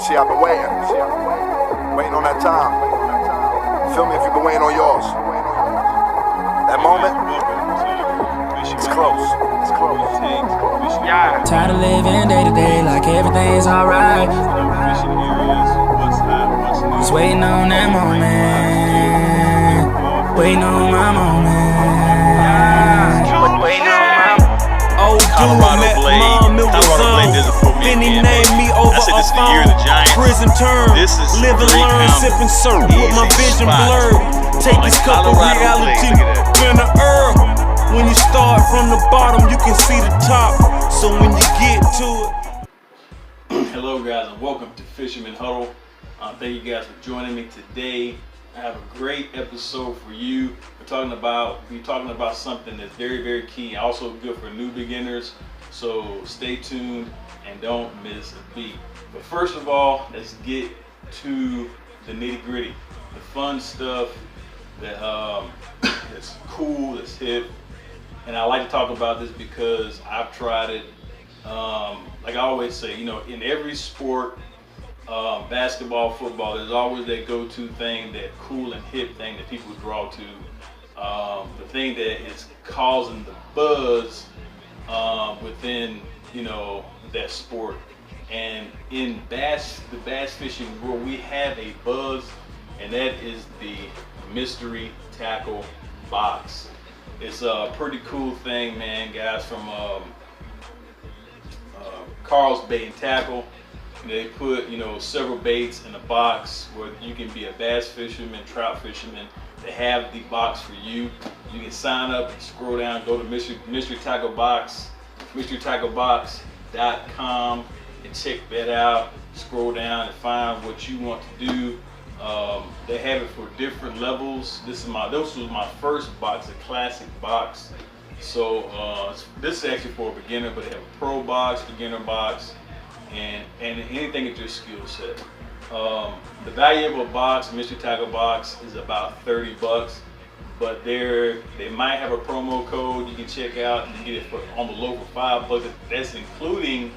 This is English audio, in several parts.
See, I've been waiting. Waiting on that time. Feel me if you've been waiting on yours. That moment, it's close. It's close. Yeah. Tired of living day to day like everything's alright. Just waiting on that moment. Waiting on my moment. Waiting on my old dude met mom, it was on. Then he named me over a phone. Prison term, live and learn, sip and serve. With my vision blurred, take this cup of reality in the earth. When you start from the bottom, you can see the top. So when you get to it. Hello guys, and welcome to Fisherman Huddle. Thank you guys for joining me today. I have a great episode for you. We're talking about something that's very, very key, also good for new beginners. So stay tuned and don't miss a beat. But first of all, let's get to the nitty-gritty, the fun stuff that that's cool, that's hip. And I like to talk about this because I've tried it. Like I always say, you know, in every sport, basketball, football, there's always that go-to thing, that cool and hip thing that people draw to. The thing that is causing the buzz within, you know, that sport. And in the bass fishing world, we have a buzz, and that is the mystery tackle box. It's a pretty cool thing, man. Guys from Carl's Bait and Tackle, they put, you know, several baits in a box where you can be a bass fisherman, trout fisherman. They have the box for you. You can sign up, scroll down, go to mystery tackle box, mysterytacklebox.com, and check that out. Scroll down and find what you want to do. They have it for different levels. This was my first box, a classic box. So this is actually for a beginner, but they have a pro box, beginner box, and anything at your skill set. The value of a box, mystery tackle box, is about 30 bucks, but they might have a promo code you can check out and get it on the low for $5. That's including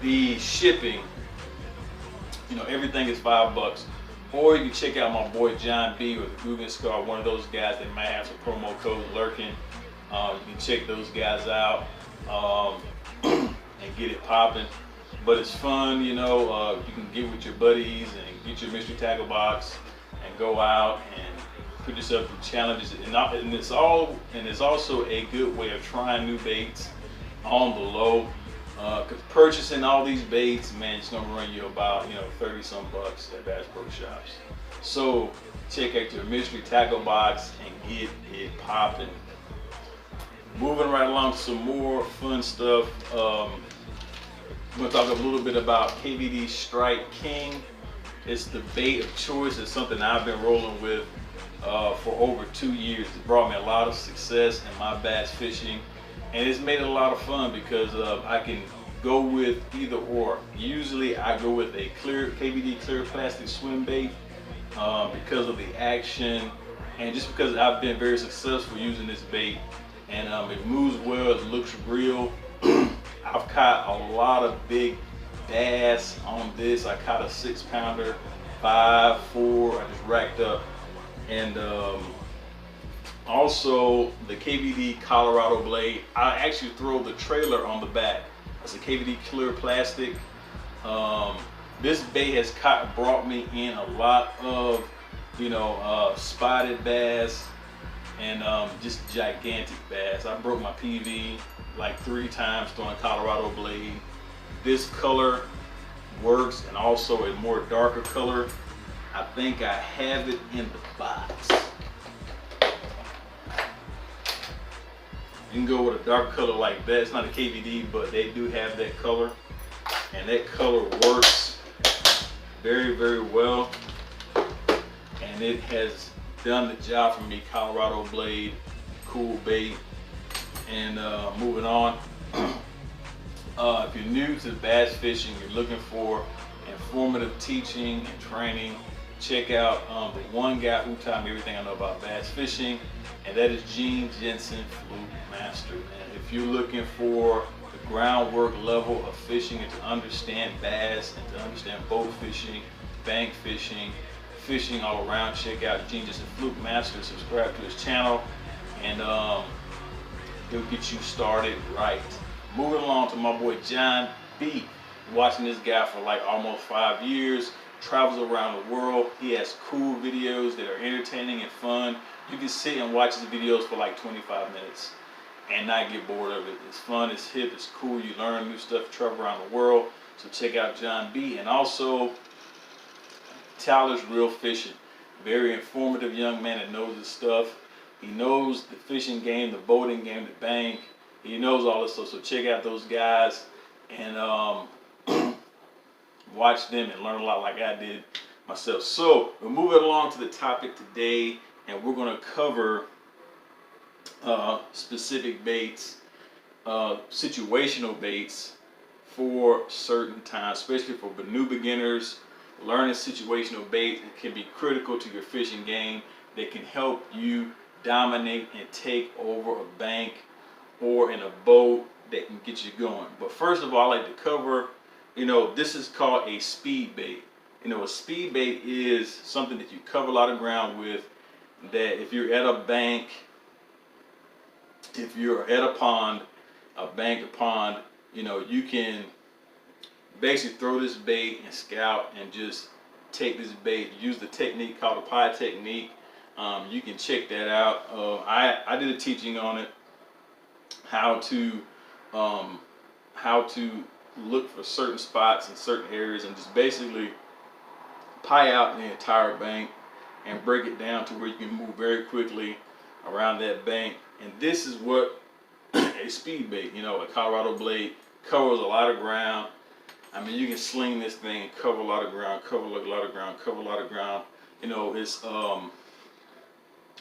the shipping. You know, everything is $5. Or you can check out my boy John B with the Guggen Scar, one of those guys that might have some promo codes lurking. You can check those guys out and get it popping. But it's fun, you know. You can get with your buddies and get your mystery tackle box and go out and put yourself through challenges. And it's also a good way of trying new baits on the low. Because purchasing all these baits, man, it's gonna run you about, you know, 30 some bucks at Bass Pro Shops. So check out your mystery tackle box and get it popping. Moving right along to some more fun stuff. I'm gonna talk a little bit about KVD Strike King. It's the bait of choice. It's something I've been rolling with for over 2 years. It brought me a lot of success in my bass fishing. And it's made it a lot of fun because I can go with either or. Usually I go with a KVD clear plastic swim bait because of the action and just because I've been very successful using this bait. And it moves well, it looks real. I've caught a lot of big bass on this. I caught a 6-pounder, 5, 4, I just racked up. And also the KVD Colorado blade, I actually throw the trailer on the back. It's a KVD clear plastic. This bait has brought me in a lot of, you know, spotted bass and just gigantic bass. I broke my PV like 3 times throwing Colorado blade. This color works, and also a more darker color. I think I have it in the box. You can go with a dark color like that. It's not a KVD, but they do have that color, and that color works very, very well, and it has done the job for me. Colorado blade, cool bait. And moving on, if you're new to bass fishing, you're looking for informative teaching and training, check out the one guy who taught me everything I know about bass fishing, and that is Gene Jensen, Fluke Master, man. If you're looking for the groundwork level of fishing and to understand bass and to understand boat fishing, bank fishing, fishing all around, check out Genius and Fluke Master. Subscribe to his channel, and he'll get you started right. Moving along to my boy John B. Watching this guy for like almost 5 years. Travels around the world. He has cool videos that are entertaining and fun. You can sit and watch his videos for like 25 minutes and not get bored of it. It's fun, it's hip, it's cool. You learn new stuff, travel around the world. So check out John B. And also Tyler's Real Fishing. Very informative young man that knows his stuff. He knows the fishing game, the boating game, the bank. He knows all this stuff. So check out those guys and watch them and learn a lot like I did myself. So we're moving along to the topic today, and we're going to cover specific baits, situational baits for certain times, especially for new beginners. Learning situational bait can be critical to your fishing game. They can help you dominate and take over a bank or in a boat that can get you going. But first of all, I like to cover, this is called a speed bait. A speed bait is something that you cover a lot of ground with, that if you're at a bank, if you're at a pond, you can basically throw this bait and scout and just take this bait. Use the technique called the pie technique. You can check that out. I did a teaching on it, how to look for certain spots in certain areas and just basically pie out the entire bank and break it down to where you can move very quickly around that bank. And this is what a speed bait, a Colorado blade covers a lot of ground. I mean, you can sling this thing and cover a lot of ground, cover a lot of ground, cover a lot of ground. It's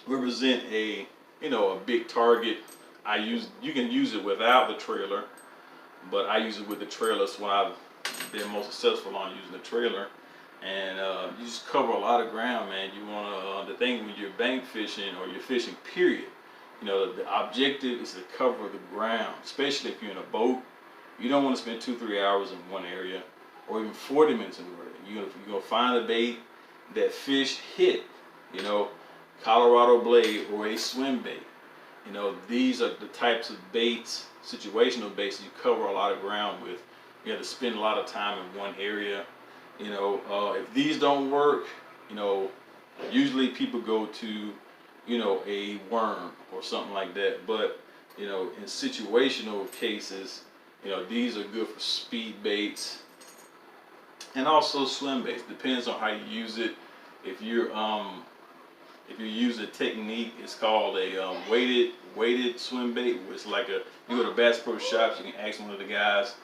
represent a big target. You can use it without the trailer, but I use it with the trailer. That's what I've been most successful on, using the trailer. And you just cover a lot of ground, man. You want to, the thing when you're bank fishing or you're fishing, period, the objective is to cover the ground, especially if you're in a boat. You don't want to spend 2-3 hours in one area or even 40 minutes in one area. You're going to find a bait that fish hit, Colorado blade or a swim bait. These are the types of baits, situational baits, you cover a lot of ground with. You have to spend a lot of time in one area. If these don't work, usually people go to, a worm or something like that. But, in situational cases, these are good for speed baits and also swim baits. Depends on how you use it. If you use a technique, it's called a weighted swim bait. It's like you go to Bass Pro Shops, you can ask one of the guys.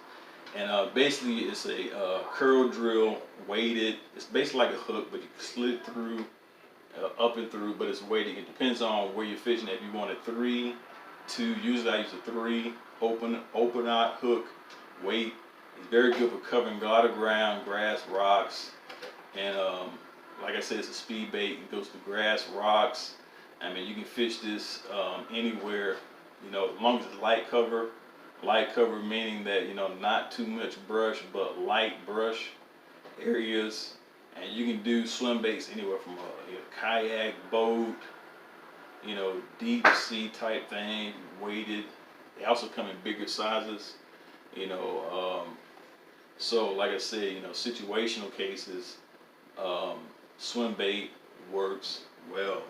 And basically it's a curl drill, weighted. It's basically like a hook, but you can slid through, up and through, but it's weighted. It depends on where you're fishing. If you want a 3, 2, usually I use a 3, open out hook, weight. It's very good for covering a lot of ground, grass, rocks. And like I said, it's a speed bait. It goes to grass, rocks. I mean, you can fish this anywhere, as long as it's light cover. Light cover meaning that, not too much brush, but light brush areas. And you can do swim baits anywhere from a kayak, boat, deep sea type thing, weighted. They also come in bigger sizes, so like I said, situational cases, swim bait works well.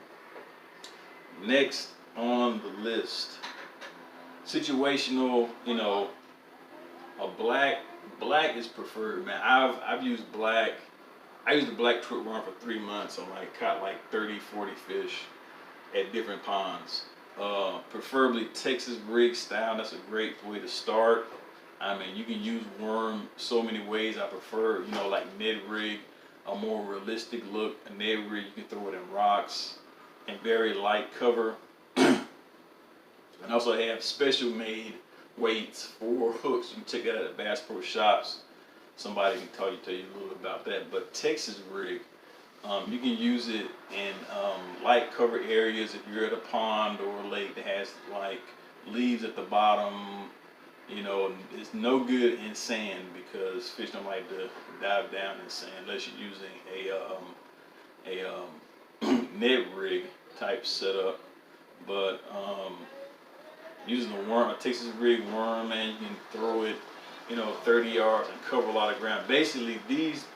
Next on the list, situational, a black is preferred, man. I've used black. I used the black trip worm for 3 months. So I caught like 30-40 fish at different ponds. Preferably Texas rig style. That's a great way to start. I mean, you can use worm so many ways. I prefer, like Ned rig, a more realistic look. A Ned rig, you can throw it in rocks and very light cover. And also they have special made weights for hooks. You can check that out at Bass Pro Shops. Somebody can tell you a little about that. But Texas rig, you can use it in light cover areas. If you're at a pond or a lake that has like leaves at the bottom, You know, it's no good in sand because fish don't like to dive down in sand unless you're using a net rig type setup. But using a worm, a Texas rig worm, man, you can throw it, 30 yards and cover a lot of ground. Basically, these,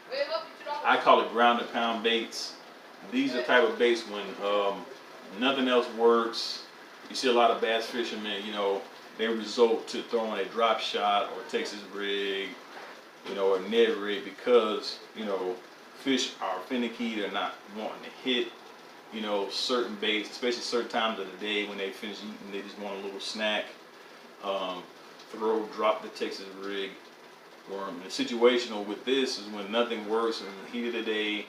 I call it ground and pound baits. These are type of baits when nothing else works. You see a lot of bass fishermen, they resort to throwing a drop shot or Texas rig, or net rig because, fish are finicky. They're not wanting to hit, certain baits, especially certain times of the day when they finish eating, they just want a little snack. Drop the Texas rig worm. And the situational with this is when nothing works in the heat of the day,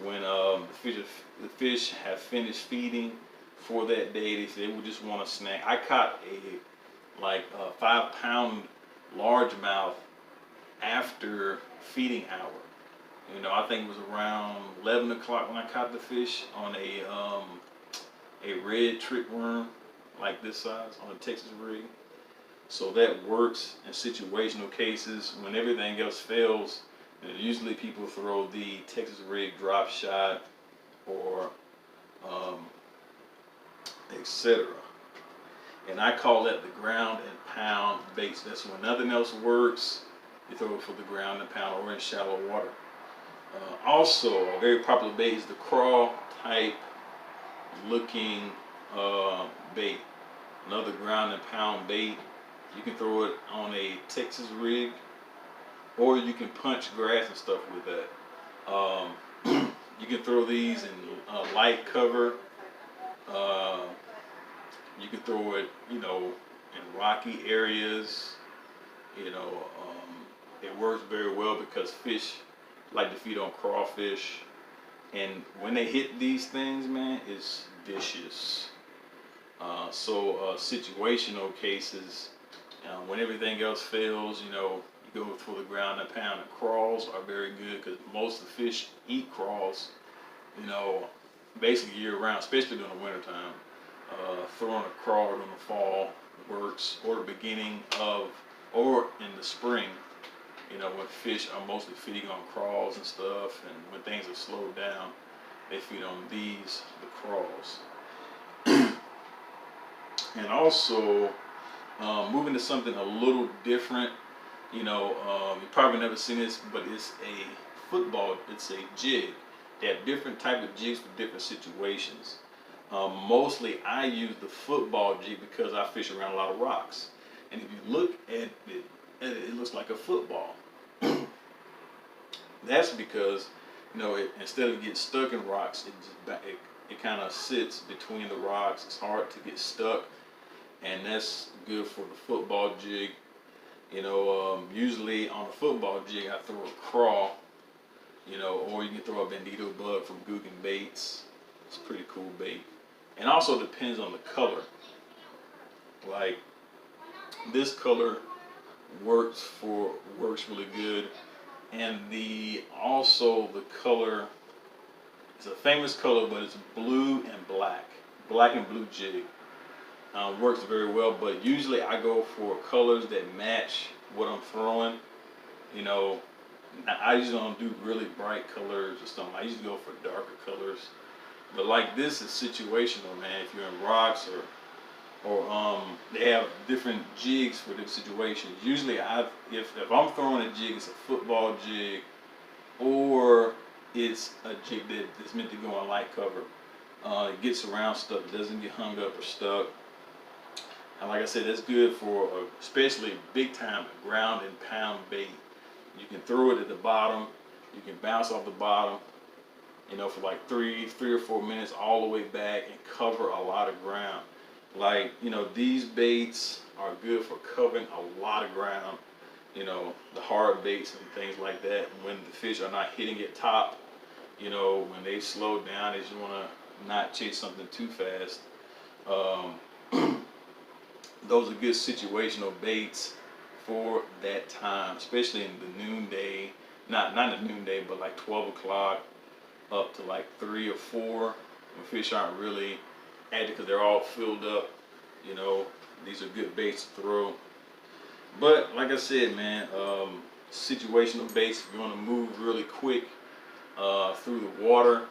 when the fish have finished feeding for that day, they would just want a snack. I caught a 5-pound largemouth after feeding hour. I think it was around 11 o'clock when I caught the fish on a red trick worm like this size on a Texas rig. So that works in situational cases. When everything else fails, usually people throw the Texas rig drop shot or etc. And I call that the ground and pound baits. That's when nothing else works, you throw it for the ground and pound or in shallow water. Also, a very popular bait is the crawl type looking bait. Another ground and pound bait. You can throw it on a Texas rig, or you can punch grass and stuff with that. You can throw these in light cover. You can throw it, in rocky areas. It works very well because fish like to feed on crawfish, and when they hit these things, man, it's vicious. Situational cases, when everything else fails, you go for the ground and pound. And crawls are very good because most of the fish eat crawls, basically year round, especially during the wintertime. Throwing a crawl during the fall works, or the beginning of, or in the spring, when fish are mostly feeding on crawls and stuff, and when things are slowed down, they feed on the crawls. And also, moving to something a little different, you probably never seen this, but it's a jig. They have different type of jigs for different situations. Mostly I use the football jig because I fish around a lot of rocks. And if you look at it, it looks like a football. That's because, instead of getting stuck in rocks, it kind of sits between the rocks. It's hard to get stuck, and that's good for the football jig. Usually on a football jig, I throw a crawl, or you can throw a bandito bug from Guggen Baits. It's a pretty cool bait. And also depends on the color. Like this color works really good. And also the color, it's a famous color, but it's blue and black and blue jig. Works very well, but usually I go for colors that match what I'm throwing. I usually don't do really bright colors or something. I usually go for darker colors. But like this is situational, man. If you're in rocks or they have different jigs for different situations. Usually if I'm throwing a jig, it's a football jig, or it's a jig that's meant to go on light cover. It gets around stuff, it doesn't get hung up or stuck. And like I said, that's good for especially big time ground and pound bait. You can throw it at the bottom, you can bounce off the bottom, for like three or 4 minutes all the way back and cover a lot of ground. Like, these baits are good for covering a lot of ground, the hard baits and things like that. When the fish are not hitting it top, when they slow down, they just want to not chase something too fast. Those are good situational baits for that time, especially in the noonday, not in the noonday, but like 12 o'clock up to like 3 or 4, when fish aren't really active because they're all filled up. These are good baits to throw. But like I said, man, situational baits. If you want to move really quick through the water,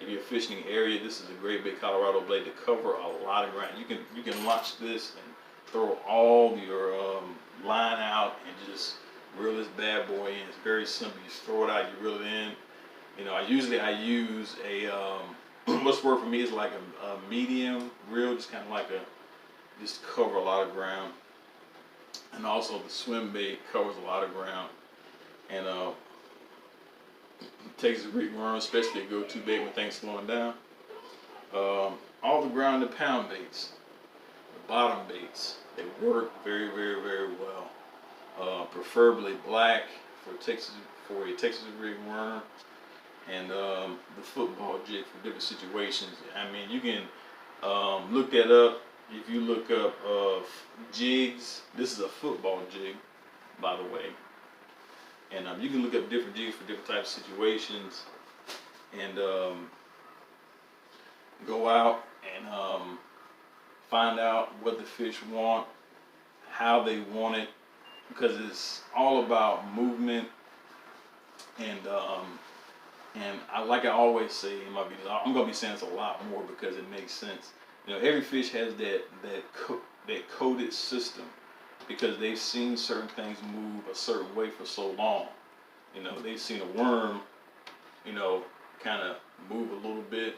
if you're fishing an area, this is a great big Colorado blade to cover a lot of ground. You can launch this and throw all your line out and just reel this bad boy in. It's very simple. You just throw it out, you reel it in. You know, I use a what's the word for me is like a medium reel, just kind of like just to cover a lot of ground. And also the swim bait covers a lot of ground, and takes a big run, especially a go-to bait when things slowing down. All the ground and pound baits, the bottom baits, they work very, very, very well. Preferably black for a Texas rig worm, and the football jig for different situations. I mean, you can look that up. If you look up jigs, this is a football jig, by the way. And you can look up different jigs for different types of situations, and go out and find out what the fish want, how they want it, because it's all about movement. And like I always say in my videos, I'm gonna be saying this a lot more because it makes sense. You know, every fish has that coded system, because they've seen certain things move a certain way for so long. You know, they've seen a worm, you know, kind of move a little bit.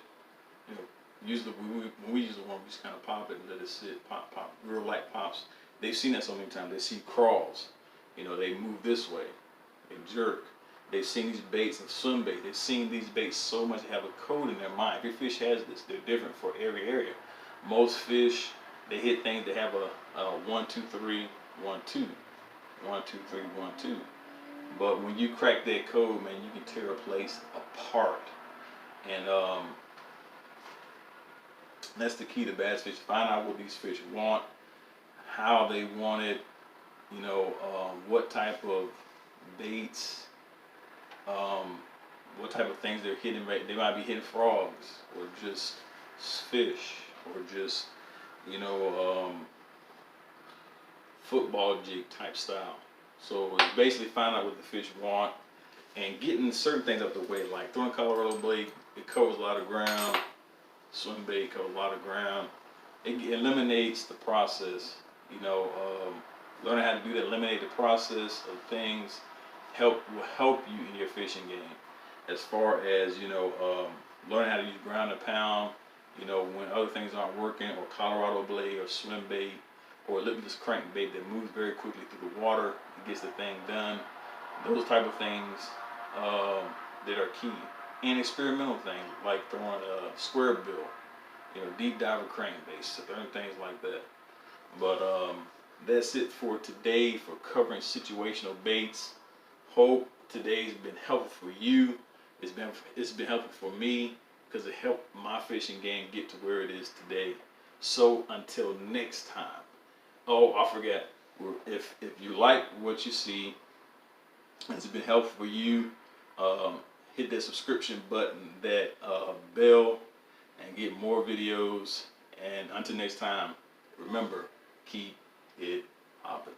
You know, usually when we use a worm, we just kind of pop it and let it sit, pop, pop, real light pops. They've seen that so many times. They see crawls. You know, they move this way, they jerk. They've seen these baits and swim bait. They've seen these baits so much they have a code in their mind. Every fish has this. They're different for every area. Most fish, they hit things that have a 1, 2, 3, 1, 2, 1, 2, 3, 1, 2. But when you crack that code, man, you can tear a place apart. And that's the key to bass fish. Find out what these fish want, how they want it, you know, what type of baits, what type of things they're hitting. They might be hitting frogs, or just fish, or just, you know, football jig type style. So it's basically find out what the fish want and getting certain things up the way, like throwing Colorado blade. It covers a lot of ground. Swim bait covers a lot of ground. It eliminates the process. You know, learning how to do that, eliminate the process of things, will help you in your fishing game. As far as, you know, learning how to use ground and pound, you know, when other things aren't working, or Colorado blade, or swim bait, or limitless crankbait that moves very quickly through the water and gets the thing done. Those type of things that are key. And experimental things like throwing a square bill, you know, deep diver crankbaits, certain things like that. But that's it for today for covering situational baits. Hope today's been helpful for you. It's been helpful for me, because it helped my fishing game get to where it is today. So until next time. Oh, I forgot. If you like what you see, and it's been helpful for you, hit that subscription button, that bell, and get more videos. And until next time, remember, keep it hopping.